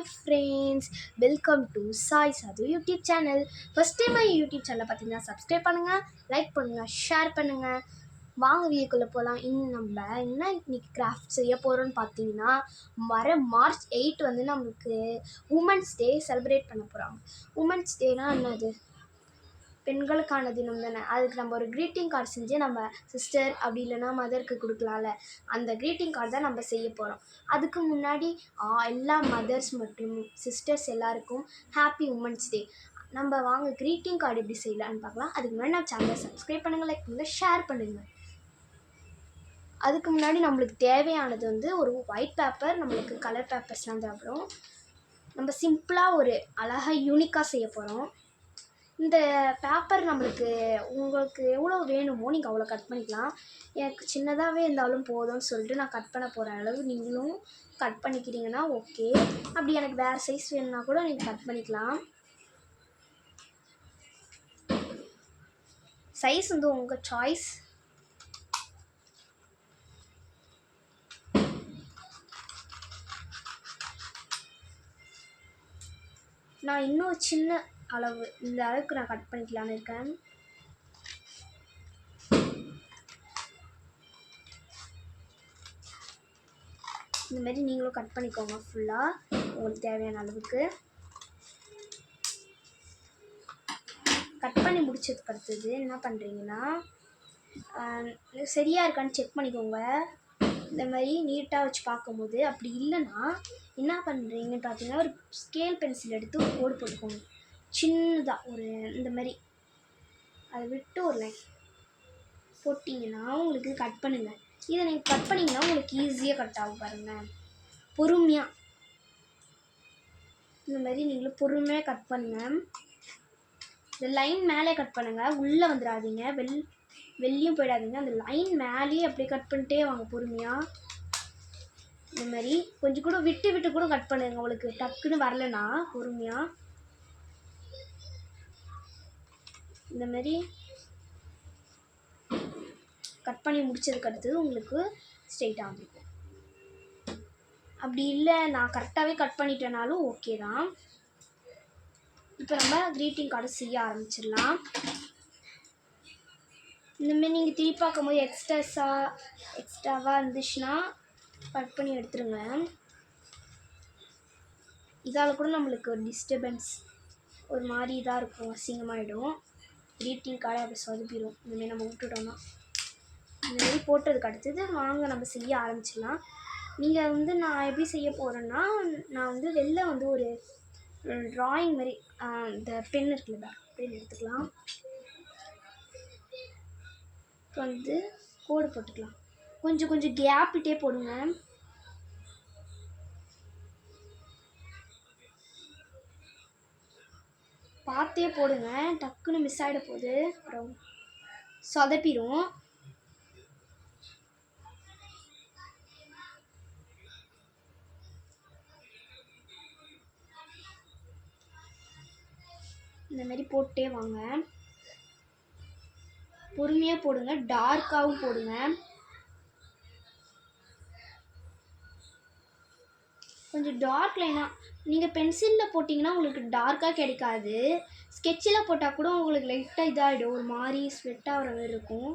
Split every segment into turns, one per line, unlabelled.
Hi friends, welcome to Sai Sadhu YouTube channel. First time YouTube சேனலை பார்த்தீங்கன்னா subscribe பண்ணுங்கள், like பண்ணுங்கள், ஷேர் பண்ணுங்கள். வாங்க வீடியோக்குள்ளே போகலாம். நம்ம இன்னைக்கு கிராஃப்ட் செய்ய போகிறோன்னு பார்த்தீங்கன்னா, வர மார்ச் 8 வந்து நம்மளுக்கு உமன்ஸ் டே செலிப்ரேட் பண்ண போகிறாங்க. உமன்ஸ் டேனால் என்னது? பெண்களுக்கான தினம் தானே. அதுக்கு நம்ம ஒரு க்ரீட்டிங் கார்டு செஞ்சு நம்ம சிஸ்டர் அப்படி இல்லைனா மதருக்கு கொடுக்கலாம்ல. அந்த க்ரீட்டிங் கார்டு தான் நம்ம செய்ய போகிறோம். அதுக்கு முன்னாடி எல்லா மதர்ஸ் மற்றும் சிஸ்டர்ஸ் எல்லாருக்கும் ஹாப்பி உமன்ஸ் டே. நம்ம வாங்க க்ரீட்டிங் கார்டு எப்படி செய்யலான்னு பார்க்கலாம். அதுக்கு முன்னாடி நான் சேனலை சப்ஸ்கிரைப் பண்ணுங்கள், லைக் பண்ணுங்கள், ஷேர் பண்ணுங்கள். அதுக்கு முன்னாடி நம்மளுக்கு தேவையானது வந்து ஒரு ஒயிட் பேப்பர், நம்மளுக்கு கலர் பேப்பர்ஸ்லாம் தேவைப்படும். நம்ம சிம்பிளாக ஒரு அழகாக யூனிக்காக செய்ய போகிறோம். இந்த பேப்பர் உங்களுக்கு எவ்வளோ வேணுமோ நீங்கள் அவ்வளோ கட் பண்ணிக்கலாம். எனக்கு சின்னதாகவே இருந்தாலும் போதும்னு சொல்லிட்டு நான் கட் பண்ண போகிற அளவு நீங்களும் கட் பண்ணிக்கிறீங்கன்னா ஓகே. அப்படி எனக்கு வேறு சைஸ் வேணும்னா கூட நீங்கள் கட் பண்ணிக்கலாம். சைஸ் வந்து உங்கள் சாய்ஸ். நான் இன்னும் சின்ன அளவு இந்த அளவுக்கு நான் கட் பண்ணிக்கலான்னு இருக்கேன். இந்த மாதிரி நீங்களும் கட் பண்ணிக்கோங்க ஃபுல்லாக உங்களுக்கு தேவையான அளவுக்கு. கட் பண்ணி முடிச்சதுக்கு அடுத்தது என்ன பண்ணுறீங்கன்னா, சரியாக இருக்கான்னு செக் பண்ணிக்கோங்க. இந்த மாதிரி நீட்டாக வச்சு பார்க்கும்போது அப்படி இல்லைன்னா என்ன பண்ணுறீங்கன்னு பார்த்தீங்கன்னா, ஒரு ஸ்கேல் பென்சில் எடுத்து ஒரு கோடு போட்டுக்கோங்க. சின்னதாக ஒரு இந்த மாதிரி அதை விட்டு ஒரு லைன் போட்டிங்கன்னா உங்களுக்கு கட் பண்ணுங்கள். இதை நீங்கள் கட் பண்ணிங்கன்னா உங்களுக்கு ஈஸியாக கட் ஆகும் பாருங்கள். பொறுமையாக இந்த மாதிரி நீங்களும் பொறுமையாக கட் பண்ணுங்கள். இந்த லைன் மேலே கட் பண்ணுங்கள், உள்ளே வந்துடாதீங்க, வெளியும் போயிடாதீங்க. அந்த லைன் மேலேயே அப்படியே கட் பண்ணிட்டே வாங்க பொறுமையாக. இந்த மாதிரி கொஞ்சம் கூட விட்டு கூட கட் பண்ணுங்க. உங்களுக்கு டக்குன்னு வரலன்னா பொறுமையாக இந்த மாதிரி கட் பண்ணி முடிச்சதுக்கு அடுத்தது உங்களுக்கு ஸ்ட்ரெயிட்டாக வந்துருக்கும். அப்படி இல்லை நான் கரெக்டாகவே கட் பண்ணிட்டேனாலும் ஓகே தான். இப்போ நம்ம க்ரீட்டிங் கார்டு செய்ய ஆரம்பிச்சிடலாம். இந்தமாரி நீங்கள் திருப்பி பார்க்கும்போது எக்ஸ்ட்ராவாக இருந்துச்சுன்னா கட் பண்ணி எடுத்துருங்க. இதால் கூட நம்மளுக்கு ஒரு டிஸ்டர்பன்ஸ் ஒரு மாதிரி இதாக இருக்கும், அசிங்கமாகிடும். க்ரீட்டிங் கார்டை அப்படி சொதப்பிடும் இந்தமாரி நம்ம விட்டுட்டோம்னா. இந்தமாரி போட்டதுக்கு அடுத்தது வாங்க நம்ம செய்ய ஆரம்பிச்சிடலாம். நீங்கள் வந்து நான் எப்படி செய்ய போகிறேன்னா, நான் வந்து வெளில வந்து ஒரு ட்ராயிங் மாதிரி இந்த பென் இருக்குல்ல, பென் எடுத்துக்கலாம். வந்து கோடு போட்டுக்கலாம். கொஞ்சம் கேப்பிட்டே போடுங்க. பார்த்தே போடுங்க, டக்குன்னு மிஸ் ஆகிட போகுது, அப்புறம் சொதப்பிடும். இந்த மாதிரி போட்டே வாங்க, பொறுமையாக போடுங்க, டார்க்காகவும் போடுங்க. கொஞ்சம் டார்க் லைனாக நீங்கள் பென்சிலில் போட்டிங்கன்னா உங்களுக்கு டார்க்காக கிடைக்காது. ஸ்கெட்சில் போட்டால் கூட உங்களுக்கு லைட்டாக இதாகிடும், ஒரு மாதிரி ஸ்வெட் ஆகிற மாதிரி இருக்கும்,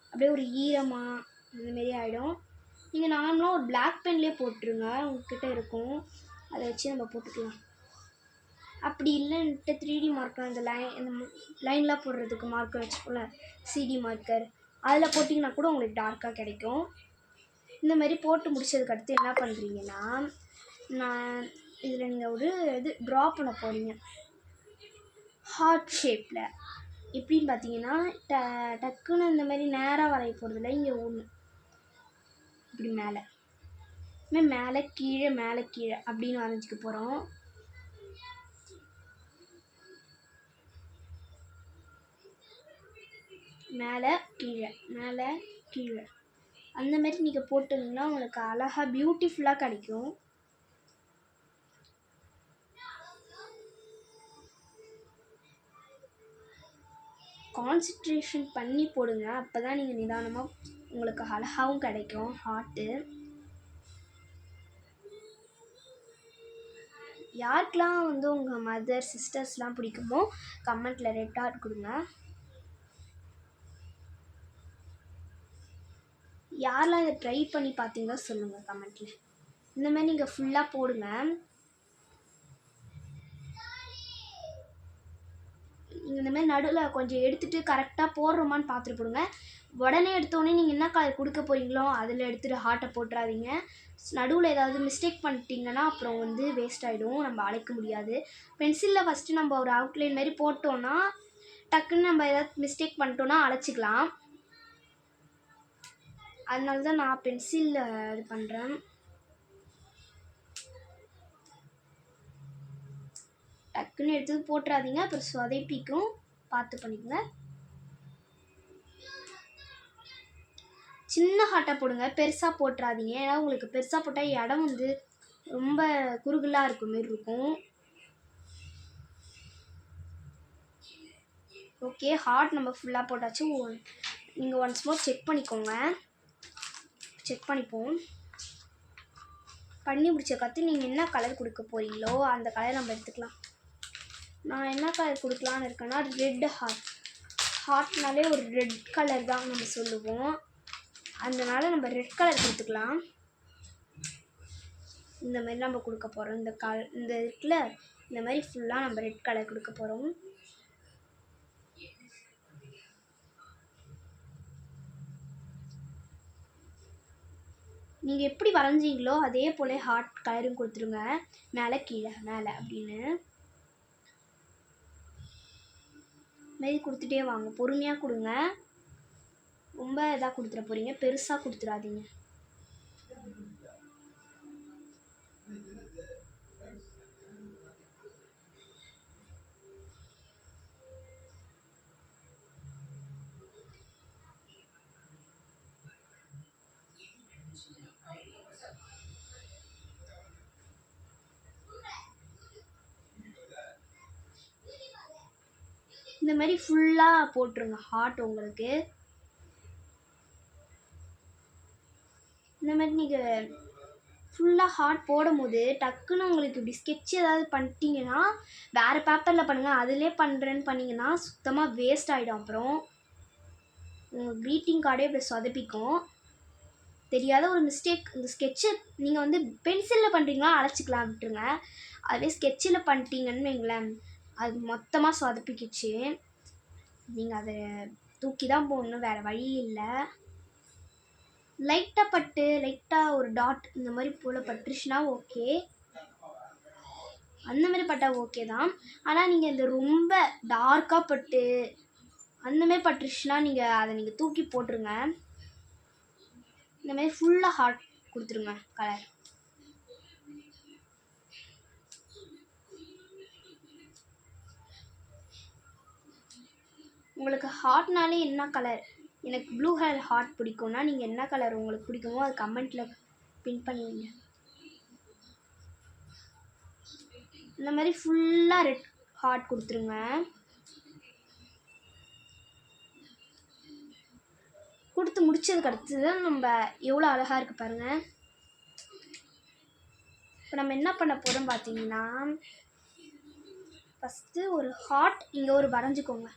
அப்படியே ஒரு ஈரமாக அந்தமாரி ஆகிடும். நீங்கள் நார்மலாக ஒரு பிளாக் பென்லேயே போட்டுருங்க, உங்ககிட்ட இருக்கும், அதை வச்சு நம்ம போட்டுக்கலாம். அப்படி இல்லைன்ட்டு 3D மார்க்கர் இந்த லைன்லாம் போடுறதுக்கு மார்க்கர் வச்சுக்கோல, CD மார்க்கர், அதில் போட்டிங்கன்னா கூட உங்களுக்கு டார்க்காக கிடைக்கும். இந்த மாதிரி போட்டு முடிச்சதுக்கு அடுத்து என்ன பண்ணுறீங்கன்னா, நான் இதில் நீங்கள் ஒரு ட்ரா பண்ண போகிறீங்க ஹார்ட் ஷேப்பில். எப்படின்னு பார்த்தீங்கன்னா, டக்குன்னு இந்த மாதிரி நேராக வரைய போகிறதில்ல, இங்கே ஒன்று இப்படி மேலே கீழே அப்படின்னு வரைஞ்சிக்க போகிறோம். மேலே கீழே அந்த மாதிரி நீங்கள் போட்டிங்கன்னா உங்களுக்கு அழகாக பியூட்டிஃபுல்லாக கிடைக்கும். கான்சன்ட்ரேஷன் பண்ணி போடுங்க, அப்போ தான் நீங்கள் நிதானமாக உங்களுக்கு அழகாகவும் கிடைக்கும் ஹார்ட்டு. யாருக்கெல்லாம் வந்து உங்கள் மதர் சிஸ்டர்ஸ்லாம் பிடிக்குமோ கமெண்ட்டில் ரெட் ஹார்ட் கொடுங்க. யாரெல்லாம் இதை ட்ரை பண்ணி பார்த்தீங்க சொல்லுங்கள் கமெண்ட்டில். இந்த மாதிரி நீங்கள் ஃபுல்லாக போடுங்க. இந்த மாதிரி நடுவில் கொஞ்சம் எடுத்துகிட்டு கரெக்டாக போடுறோமான்னு பார்த்துட்டு போடுங்க. உடனே எடுத்தோடனே நீங்கள் என்ன கலர் கொடுக்க போகிறீங்களோ அதில் எடுத்துகிட்டு ஹார்ட்டை போட்டுறாதீங்க. நடுவில் ஏதாவது மிஸ்டேக் பண்ணிட்டீங்கன்னா அப்புறம் வந்து வேஸ்ட் ஆகிடும், நம்ம அழைக்க முடியாது. பென்சிலில் ஃபஸ்ட்டு நம்ம ஒரு அவுட்லைன் மாதிரி போட்டோன்னா டக்குன்னு நம்ம ஏதாவது மிஸ்டேக் பண்ணிட்டோன்னா அழைச்சிக்கலாம். அதனால தான் நான் பென்சிலில் இது பண்ணுறேன். டக்குன்னு எடுத்து போட்டுறாதீங்க, அப்புறம் சொதைப்பிக்கும், பார்த்து பண்ணிக்கோங்க. சின்ன ஹார்ட்டாக போடுங்க, பெருசாக போட்டுறாதீங்க. ஏன்னா உங்களுக்கு பெருசாக போட்டால் இடம் வந்து ரொம்ப குறுகலாக இருக்க மாரி இருக்கும். ஓகே, ஹார்ட் நம்ம ஃபுல்லாக போட்டாச்சு. நீங்கள் ஒன்ஸ் மோர் செக் பண்ணிக்கோங்க. செக் பண்ணிப்போம். பண்ணி முடிச்ச கற்று நீங்கள் என்ன கலர் கொடுக்க போகிறீங்களோ அந்த கலர் நம்ம எடுத்துக்கலாம். நான் என்ன கலர் கொடுக்கலான்னு இருக்கேன்னா ரெட் ஹார்ட். ஹார்ட்னாலே ஒரு ரெட் கலர் தான் நம்ம சொல்லுவோம். அதனால நம்ம ரெட் கலர் கொடுத்துக்கலாம். இந்த மாதிரி நம்ம கொடுக்க போகிறோம். இந்த இருக்குல்ல, இந்த மாதிரி ஃபுல்லாக நம்ம ரெட் கலர் கொடுக்க போகிறோம். நீங்கள் எப்படி வரைஞ்சிங்களோ அதே போல் ஹார்ட் கலரும் கொடுத்துருங்க. மேலே கீழே மேலே அப்படின்னு மாரி கொடுத்துட்டே வாங்க. பொறுமையாக கொடுங்க. ரொம்ப இதாக கொடுத்துட போகிறீங்க, பெருசாக கொடுத்துடாதீங்க. இந்த மாதிரி ஃபுல்லாக போட்டுருங்க ஹார்ட். உங்களுக்கு இந்த மாதிரி நீங்கள் ஃபுல்லாக ஹார்ட் போடும் போது டக்குன்னு உங்களுக்கு இப்படி ஸ்கெட்ச் ஏதாவது பண்ணிட்டீங்கன்னா வேறு பேப்பரில் பண்ணுங்கள். அதிலே பண்ணுறேன்னு பண்ணிங்கன்னா சுத்தமாக வேஸ்ட் ஆகிடும். அப்புறம் உங்கள் க்ரீட்டிங் கார்டே இப்படி சொதப்பிக்கும். தெரியாத ஒரு மிஸ்டேக். இந்த ஸ்கெட்சு நீங்கள் வந்து பென்சிலில் பண்ணுறீங்களா அழைச்சிக்கலாம், விட்டுருங்க. அதே ஸ்கெட்சில் பண்ணிட்டீங்கன்னு வைங்களேன், அது மொத்தமாக சொதப்பிக்கிச்சு. நீங்கள் அதை தூக்கி தான் போடணும், வேறு வழி இல்லை. லைட்டாக ஒரு டாட் இந்த மாதிரி போல் பட்டுருச்சுன்னா ஓகே, அந்த மாதிரி பட்டால் ஓகே தான். ஆனால் நீங்கள் இந்த ரொம்ப டார்க்காக பட்டு அந்த மாதிரி பட்டுருச்சுன்னா அதை நீங்கள் தூக்கி போட்டுருங்க. இந்த மாதிரி ஃபுல்லாக ஹார்ட் கொடுத்துருங்க கலர். உங்களுக்கு ஹார்ட்னாலே என்ன கலர், எனக்கு ப்ளூ கலர் ஹார்ட் பிடிக்கும்னா நீங்கள் என்ன கலர் உங்களுக்கு பிடிக்குமோ அது கமெண்ட்டில் பின் பண்ணுவீங்க. இந்த மாதிரி ஃபுல்லாக ரெட் ஹார்ட் கொடுத்துருங்க. கொடுத்து முடிச்சதுக்கு அடுத்து தான் நம்ம எவ்வளோ அழகாக இருக்குது பாருங்கள். இப்போ நம்ம என்ன பண்ண போகிறோம் பார்த்தீங்கன்னா, ஃபஸ்ட்டு ஒரு ஹார்ட் இங்கே ஒரு வரைஞ்சிக்கோங்க.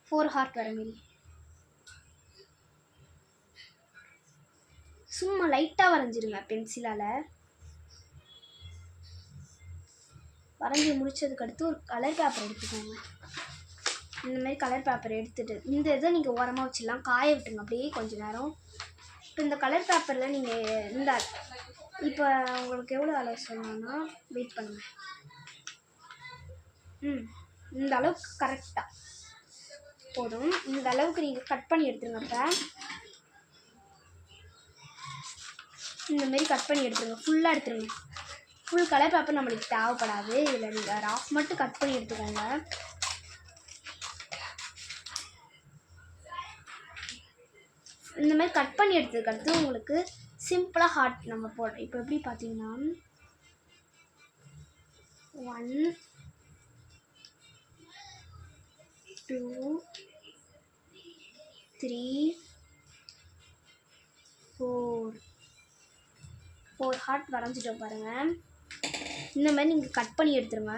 4 ஹார்ட் வர மாரி சும்மா லைட்டாக வரைஞ்சிருங்க பென்சிலால். வரைஞ்சி முடிச்சதுக்கு அடுத்து ஒரு கலர் பேப்பர் எடுத்துக்கோங்க. இந்த மாதிரி கலர் பேப்பர் எடுத்துகிட்டு இந்த இதை நீங்கள் ஓரமாக வச்சிடலாம், காய விட்டுருங்க அப்படியே கொஞ்சம் நேரம். இப்போ இந்த கலர் பேப்பரில் நீங்கள் இப்போ உங்களுக்கு எவ்வளோ அளவு சொன்னோன்னா வெயிட் பண்ணுங்கள். இந்த அளவுக்கு கரெக்டாக போதும். இந்த அளவுக்கு நீங்கள் கட் பண்ணி எடுத்துருங்க. இப்போ இந்த மாதிரி கட் பண்ணி எடுத்துருங்க, ஃபுல்லாக எடுத்துருங்க. ஃபுல் கலர் பேப்பர் நம்மளுக்கு தேவைப்படாது. இதில் நீங்கள் ராஃப் மட்டும் கட் பண்ணி எடுத்துக்கோங்க. இந்த மாதிரி கட் பண்ணி எடுத்ததுக்கு அடுத்து உங்களுக்கு சிம்பிளாக ஹார்ட் நம்ம போடுறோம். இப்போ எப்படி பார்த்தீங்கன்னா 1 2 3 4 ஹார்ட் வரைஞ்சிட்டோம் பாருங்கள். இந்த மாதிரி நீங்கள் கட் பண்ணி எடுத்துருங்க.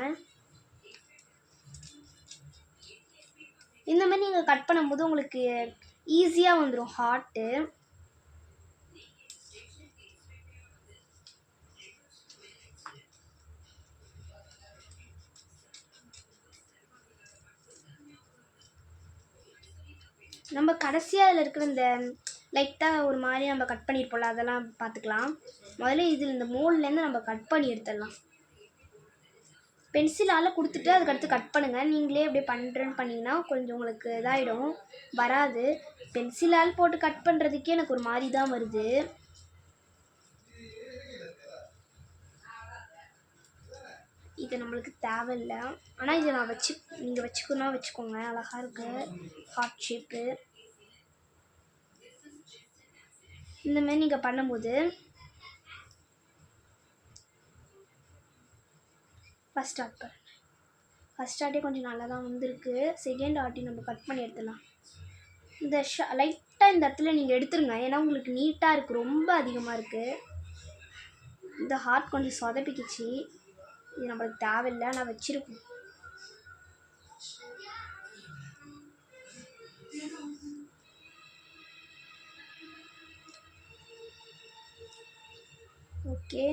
இந்த மாதிரி நீங்கள் கட் பண்ணும்போது உங்களுக்கு ஈஸியாக வந்துடும் ஹார்ட்டு. நம்ம கடைசியாக அதில் இருக்கிற இந்த லைட்டாக ஒரு மாதிரி நம்ம கட் பண்ணியிருப்போம்ல, அதெல்லாம் பார்த்துக்கலாம். முதல்ல இதில் இந்த மோல்ட்லேருந்து நம்ம கட் பண்ணி எடுத்துடலாம். பென்சிலால் கொடுத்துட்டு அதுக்கடுத்து கட் பண்ணுங்கள். நீங்களே அப்படியே பண்ணுறேன்னு பண்ணிங்கன்னா கொஞ்சம் உங்களுக்கு இதாகிடும், வராது. பென்சிலால் போட்டு கட் பண்ணுறதுக்கே எனக்கு ஒரு மாதிரி தான் வருது. இது நம்மளுக்கு தேவையில்லை, ஆனால் இதை நான் நீங்கள் வச்சுக்கணும்னா வச்சுக்கோங்க. அழகாக இருக்குது ஹார்ட் ஷேப்பு. இந்தமாரி நீங்கள் பண்ணும்போது ஃபஸ்ட் ஆர்ட்டே கொஞ்சம் நல்லா தான் வந்திருக்கு. செகண்ட் ஆர்ட்டையும் நம்ம கட் பண்ணி எடுத்துடலாம். இந்த லைட்டாக இந்த இடத்துல நீங்கள் எடுத்துருங்க, ஏன்னா உங்களுக்கு நீட்டாக இருக்குது. ரொம்ப அதிகமாக இருக்குது. இந்த ஹார்ட் கொஞ்சம் சொதப்பிக்கிச்சு, இது நம்மளுக்கு தேவையில்லை, நான் வச்சுருக்கேன். ஓகே,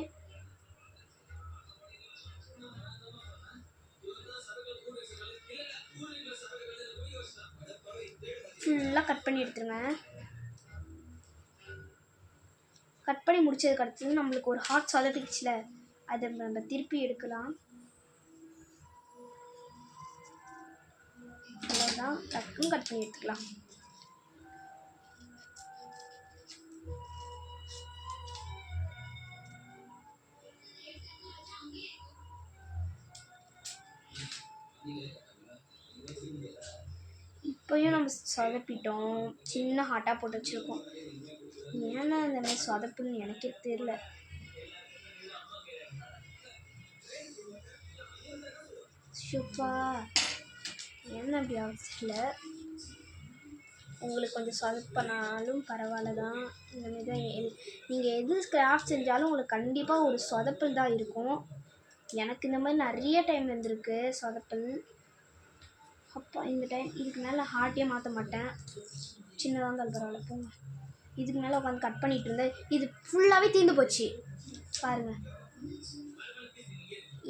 ஃபுல்லாக கட் பண்ணி எடுத்துருங்க. கட் பண்ணி முடிச்சதுக்கு அடுத்தது நம்மளுக்கு ஒரு ஹார்ட் சொதப்பிச்சுல, அதை நம்ம திருப்பி எடுக்கலாம். அவ்வளோதான், டக்குன்னு கட் பண்ணி எடுத்துக்கலாம். இப்போயும் நம்ம சொதப்பிட்டோம், சின்ன ஹார்ட்டாக போட்டு வச்சுருக்கோம். ஏன்னா இந்த மாதிரி சொதப்புன்னு எனக்கே தெரியல. ஷூப்பா என்ன அப்படி அவசியம் இல்லை, உங்களுக்கு கொஞ்சம் சொதப்பினாலும் பரவாயில்ல தான். இந்தமாரி தான் நீங்கள் எது கிராஃப்ட் செஞ்சாலும் உங்களுக்கு கண்டிப்பாக ஒரு சொதப்பல் தான் இருக்கும். எனக்கு இந்த மாதிரி நிறைய டைம் இருந்திருக்கு சொதப்பல். அப்பா இந்த டைம் இதுக்கு மேலே ஹார்ட்டே மாற்ற மாட்டேன், சின்னதாக பரவாயில்ல போங்க. இதுக்கு மேலே உட்காந்து கட் பண்ணிகிட்டு இருந்தேன், இது ஃபுல்லாகவே தீர்ந்து போச்சு பாருங்கள்.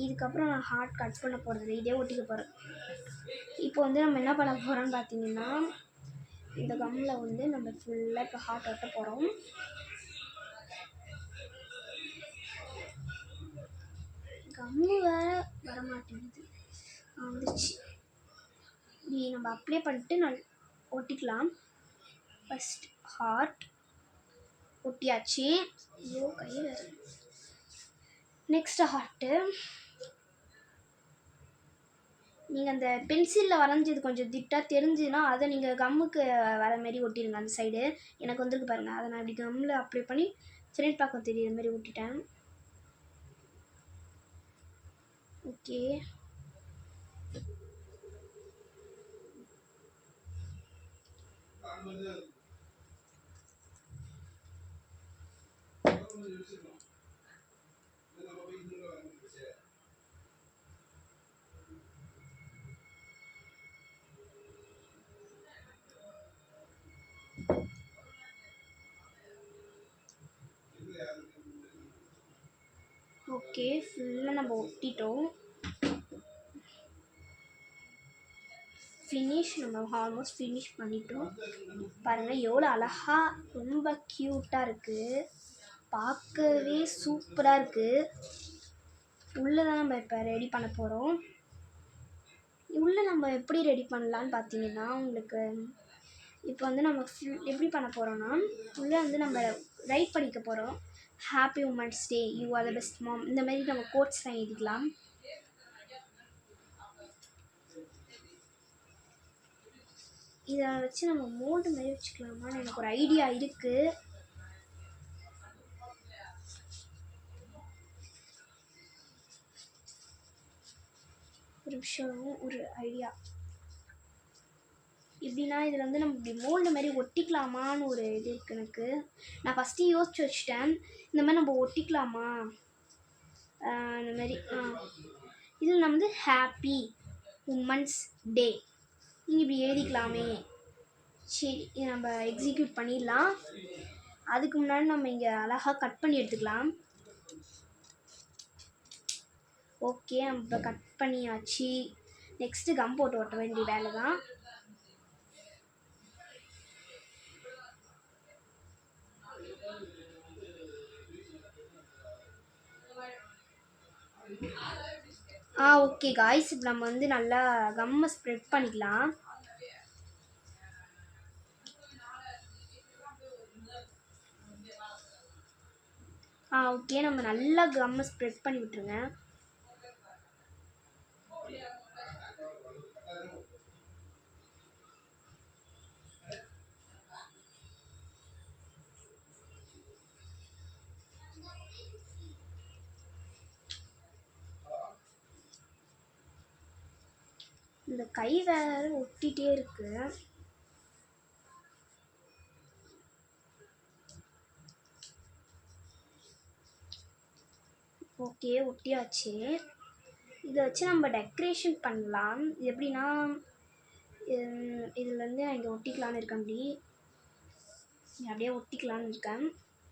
இதுக்கப்புறம் நான் ஹார்ட் கட் பண்ண போகிறது, இதே ஒட்டிக்க போகிறேன். இப்போ வந்து நம்ம என்ன பண்ண போகிறோம்னு பார்த்தீங்கன்னா, இந்த கம்மில் வந்து நம்ம ஃபுல்லாக இப்போ ஹார்ட் ஒட்ட போகிறோம். கம்மு வேறு வரமாட்டேங்குது, வந்துச்சு. நம்ம அப்ளை பண்ணிட்டு நான் ஒட்டிக்கலாம். ஃபஸ்ட் ஹார்ட் ஒட்டியாச்சு. ஐயோ கையில். நெக்ஸ்ட் ஹார்ட்டு நீங்கள் அந்த பென்சிலில் வரைஞ்சது கொஞ்சம் திட்டாக தெரிஞ்சுன்னா அதை நீங்கள் கம்முக்கு வர மாரி ஒட்டிடுங்க. அந்த சைடு எனக்கு வந்துருக்கு பாருங்கள், அதை நான் இப்படி கம்மில் அப்ளை பண்ணி ஃப்ரண்ட் பக்கம் தெரியுற மாதிரி ஒட்டிட்டேன். ஓகே, ஓகே ஃபுல்லாக நம்ம ஒட்டிட்டோம். ஃபினிஷ், நம்ம ஆல்மோஸ்ட் ஃபினிஷ் பண்ணிட்டோம். பாருங்கள் எவ்வளோ அழகாக ரொம்ப க்யூட்டாக இருக்குது, பார்க்கவே சூப்பராக இருக்குது. உள்ளே தான் நம்ம இப்போ ரெடி பண்ண போகிறோம். உள்ளே நம்ம எப்படி ரெடி பண்ணலான்னு பார்த்தீங்கன்னா, உங்களுக்கு இப்போ வந்து நம்ம எப்படி பண்ண போகிறோன்னா, உள்ளே வந்து நம்ம ரைட் பண்ணிக்க போகிறோம். Happy women's day, you are the best mom, இந்த மாதிரி நம்ம கோட்ஸ்லாம் எழுதிக்கலாம். இதை வச்சு நம்ம மோல்டு மாதிரி வச்சுக்கலாமான்னு எனக்கு ஒரு ஐடியா இருக்குது. ஒரு விஷயம், ஒரு ஐடியா எப்படின்னா, இதில் வந்து நம்ம இப்படி மோல்டு மாதிரி ஒட்டிக்கலாமான்னு ஒரு இது இருக்குது எனக்கு. நான் ஃபஸ்ட்டு யோசிச்சு வச்சுட்டேன், இந்த மாதிரி நம்ம ஒட்டிக்கலாமா இந்த மாதிரி இதில் நம்ம வந்து ஹாப்பி உமன்ஸ் டே நீங்கள் இப்படி எழுதிக்கலாமே. சரி, நம்ம எக்ஸிக்யூட் பண்ணிடலாம். அதுக்கு முன்னாடி நம்ம இங்கே அழகாக கட் பண்ணி எடுத்துக்கலாம். ஓகே, நம்ம இப்போ கட் பண்ணியாச்சு. நெக்ஸ்ட்டு கம் போட்டு ஒட்ட வேண்டிய வேலை தான். ஓகே காய்ஸ், இப்போ நம்ம வந்து நல்லா கம்மை ஸ்ப்ரெட் பண்ணிக்கலாம். ஓகே, நம்ம நல்லா கம்மை ஸ்ப்ரெட் பண்ணி விட்டுருங்க. இந்த கை வேற ஒட்டிகிட்டே இருக்கு. ஓகே, ஒட்டியாச்சு. இதை வச்சு நம்ம டெக்கரேஷன் பண்ணலாம். எப்படின்னா இதில் வந்து நான் இங்கே ஒட்டிக்கலான்னு இருக்கேன். அப்படியே ஒட்டிக்கலான்னு இருக்கேன்.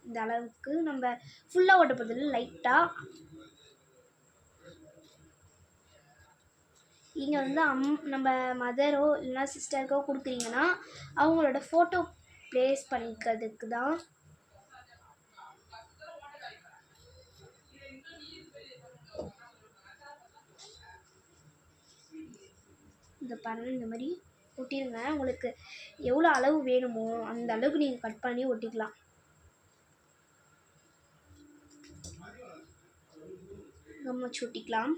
இந்த அளவுக்கு நம்ம ஃபுல்லாக ஒட்ட போகிறதில்ல, லைட்டாக. இங்கே வந்து நம்ம மதரோ இல்லைனா சிஸ்டருக்கோ கொடுக்குறீங்கன்னா அவங்களோட ஃபோட்டோ ப்ளேஸ் பண்ணிக்கிறதுக்கு தான். இந்த பாருங்கள், இந்த மாதிரி ஒட்டிடுங்க. உங்களுக்கு எவ்வளோ அளவு வேணுமோ அந்த அளவுக்கு நீங்கள் கட் பண்ணி ஒட்டிக்கலாம். நம்ம வச்சு ஒட்டிக்கலாம்.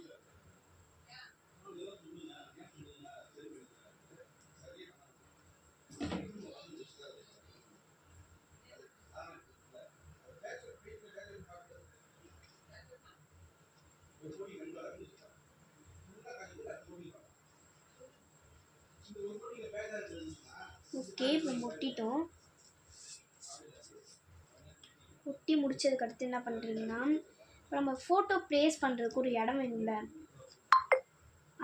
ஓகே, இப்போ ஒட்டிட்டோம். ஒட்டி முடிச்சதுக்கு அடுத்து என்ன பண்ணுறீங்கன்னா, இப்போ நம்ம ஃபோட்டோ ப்ளேஸ் பண்ணுறதுக்கு ஒரு இடம் வேணும்ல,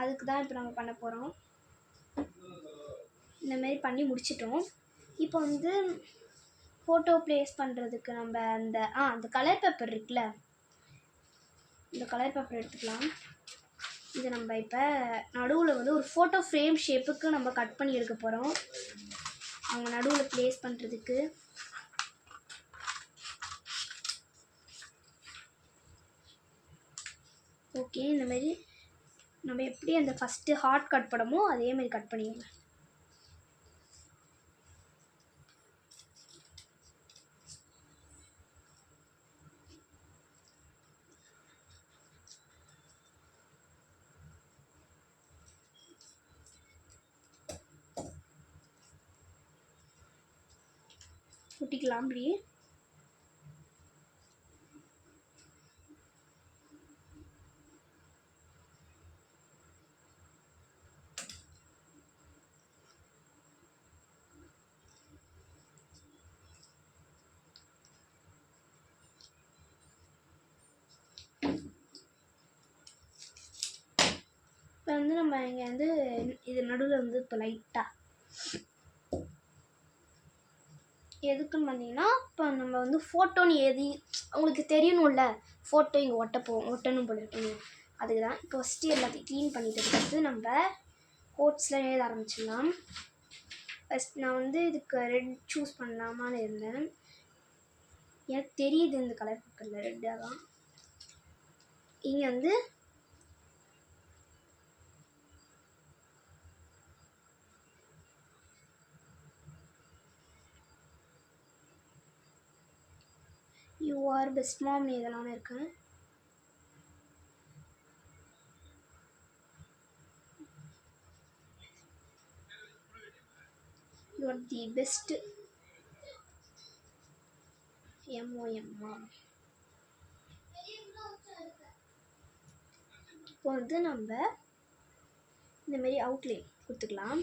அதுக்கு தான் இப்போ நம்ம பண்ண போகிறோம். இந்தமாரி பண்ணி முடிச்சிட்டோம். இப்போ வந்து ஃபோட்டோ ப்ளேஸ் பண்ணுறதுக்கு நம்ம அந்த கலர் பேப்பர் இருக்குல்ல, இந்த கலர் பேப்பர் எடுத்துக்கலாம். இதை நம்ம இப்போ நடுவில் வந்து ஒரு ஃபோட்டோ ஃப்ரேம் ஷேப்புக்கு நம்ம கட் பண்ணி எடுக்க போகிறோம். அவங்க நடுவில் ப்ளேஸ் பண்ணுறதுக்கு. ஓகே, இந்தமாரி நம்ம எப்படி அந்த ஃபஸ்ட்டு ஹார்ட் கட் பண்ணமோ அதேமாதிரி கட் பண்ணிடுங்க. ஒட்டிக்கலாம் அப்படி. இப்போ வந்து நம்ம இங்கே வந்து இது நடுவில் வந்து இப்போ லைட்டாக எதுக்குன்னு பார்த்தீங்கன்னா, இப்போ நம்ம வந்து ஃபோட்டோன்னு உங்களுக்கு தெரியணும்ல, ஃபோட்டோ இங்கே ஒட்டணும் போல இருக்குங்க. அதுக்கு தான். இப்போ ஃபஸ்ட்டு எல்லாத்தையும் க்ளீன் பண்ணிட்டு நம்ம கோட்ஸில் எழுத ஆரம்பிச்சிடலாம். ஃபஸ்ட் நான் வந்து இதுக்கு ரெட் சூஸ் பண்ணலாமான்னு இருந்தேன். எனக்கு தெரியுது இந்த கலர் பேப்பரில் ரெட்டாக தான். இங்கே வந்து யூ ஆர் பெஸ்ட் மாம்னு இதெல்லாம் இருக்கேன். You are the best MOM மாம். இப்போ வந்து நம்ம இந்தமாரி அவுட்லைன் கொடுத்துக்கலாம்.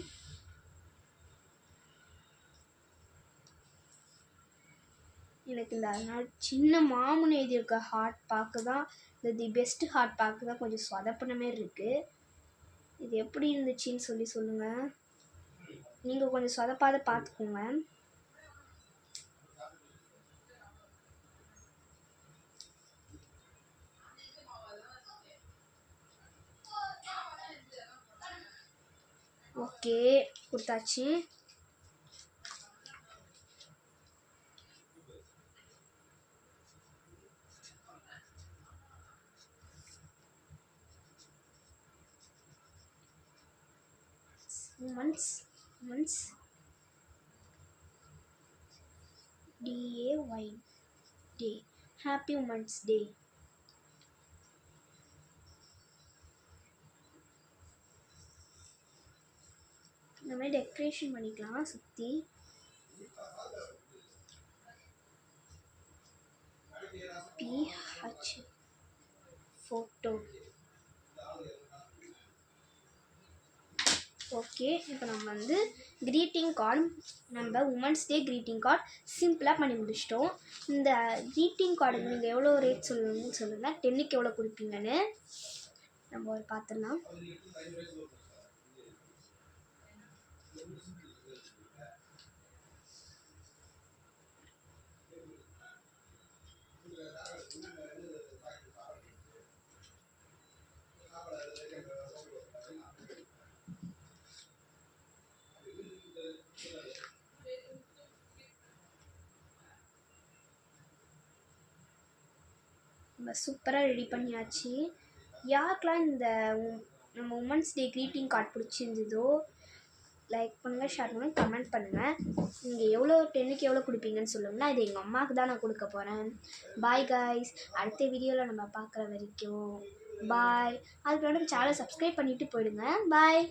எனக்கு இந்த அதனால் சின்ன மாமுன்னு எழுதியிருக்க ஹார்ட் பார்க்க தான் இந்த தி பெஸ்ட் ஹார்ட் பார்க்க தான் கொஞ்சம் சொதப்பின மாரி இருக்குது. இது எப்படி இருந்துச்சுன்னு சொல்லுங்கள். நீங்கள் கொஞ்சம் சொதப்பாத பார்த்துக்கோங்க. ஓகே, கொடுத்தாச்சு. Women's DAY Day. Happy Women's Day. இந்த மாதிரி டெக்கரேஷன் பண்ணிக்கலாம் சுற்றி. PH photo. ஓகே, இப்போ நம்ம வந்து க்ரீட்டிங் கார்டு, நம்ம உமன்ஸ் டே க்ரீட்டிங் கார்டு சிம்பிளாக பண்ணி முடிச்சிட்டோம். இந்த க்ரீட்டிங் கார்டுக்கு நீங்கள் எவ்வளோ ரேட் சொல்லணும்னு சொல்லுங்கள், 10க்கு எவ்வளோ கொடுப்பீங்கன்னு நம்ம ஒரு பார்த்துடலாம். நம்ம சூப்பராக ரெடி பண்ணியாச்சு. யாருக்கெல்லாம் இந்த நம்ம உமன்ஸ் டே க்ரீட்டிங் கார்டு பிடிச்சிருந்ததோ லைக் பண்ணுங்கள், ஷேர் பண்ணுங்கள், கமெண்ட் பண்ணுங்கள். நீங்கள் எவ்வளோ 10க்கு எவ்வளோ கொடுப்பீங்கன்னு சொல்லுங்கன்னா, இது எங்கள் அம்மாவுக்கு தான் நான் கொடுக்க போகிறேன். பாய் காய்ஸ், அடுத்த வீடியோவில் நம்ம பார்க்குற வரைக்கும் பாய். அதுக்கு சேனலை சப்ஸ்கிரைப் பண்ணிவிட்டு போயிடுங்க. பாய்.